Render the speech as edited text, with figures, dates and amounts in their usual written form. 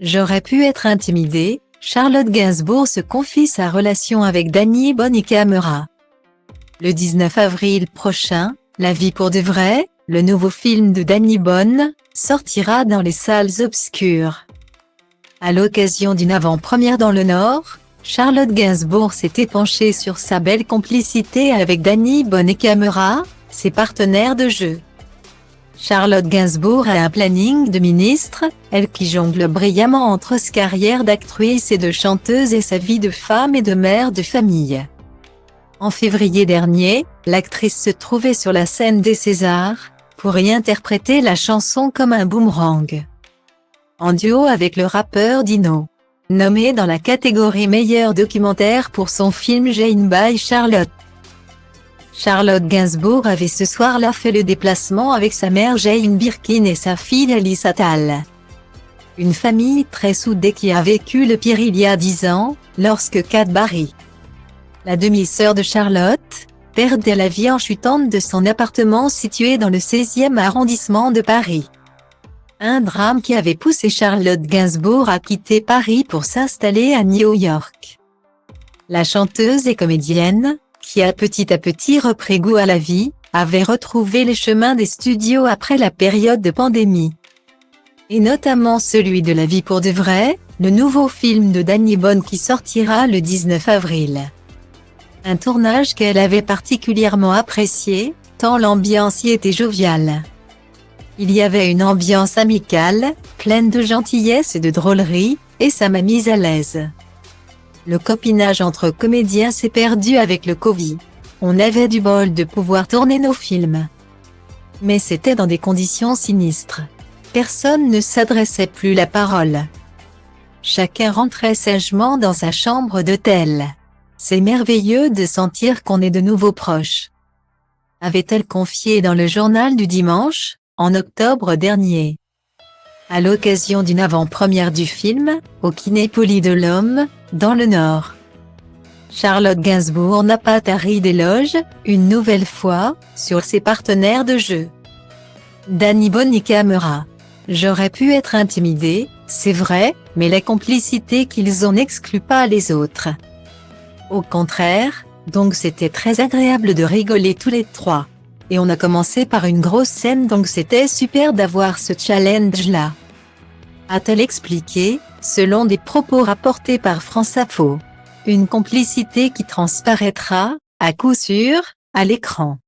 J'aurais pu être intimidée, Charlotte Gainsbourg se confie sa relation avec Danny Bonnikamera. Le 19 avril prochain, La vie pour de vrai, le nouveau film de Danny Bonne, sortira dans les salles obscures. À l'occasion d'une avant-première dans le Nord, Charlotte Gainsbourg s'était penchée sur sa belle complicité avec Danny Bonnikamera, ses partenaires de jeu. Charlotte Gainsbourg a un planning de ministre, elle qui jongle brillamment entre sa carrière d'actrice et de chanteuse et sa vie de femme et de mère de famille. En février dernier, l'actrice se trouvait sur la scène des Césars, pour y interpréter la chanson Comme un boomerang, en duo avec le rappeur Dino, nommé dans la catégorie meilleur documentaire pour son film Jane by Charlotte. Charlotte Gainsbourg avait ce soir-là fait le déplacement avec sa mère Jane Birkin et sa fille Alice Attal. Une famille très soudée qui a vécu le pire il y a 10 ans, lorsque Kat Barry, la demi-sœur de Charlotte, perdait la vie en chutant de son appartement situé dans le 16e arrondissement de Paris. Un drame qui avait poussé Charlotte Gainsbourg à quitter Paris pour s'installer à New York. La chanteuse et comédienne, qui a petit à petit repris goût à la vie, avait retrouvé les chemins des studios après la période de pandémie. Et notamment celui de La vie pour de vrai, le nouveau film de Danny Bonne qui sortira le 19 avril. Un tournage qu'elle avait particulièrement apprécié, tant l'ambiance y était joviale. Il y avait une ambiance amicale, pleine de gentillesse et de drôlerie, et ça m'a mise à l'aise. Le copinage entre comédiens s'est perdu avec le Covid. On avait du bol de pouvoir tourner nos films. Mais c'était dans des conditions sinistres. Personne ne s'adressait plus la parole. Chacun rentrait sagement dans sa chambre d'hôtel. C'est merveilleux de sentir qu'on est de nouveau proches, avait-elle confié dans le journal du dimanche, en octobre dernier. À l'occasion d'une avant-première du film, au Kinépolis de l'Homme, dans le Nord. Charlotte Gainsbourg n'a pas tari d'éloges, une nouvelle fois, sur ses partenaires de jeu. Danny Bonnikamera. J'aurais pu être intimidée, c'est vrai, mais la complicité qu'ils ont n'exclut pas les autres. Au contraire, donc c'était très agréable de rigoler tous les trois. Et on a commencé par une grosse scène donc c'était super d'avoir ce challenge-là, a-t-elle expliqué, selon des propos rapportés par France Info. Une complicité qui transparaîtra, à coup sûr, à l'écran.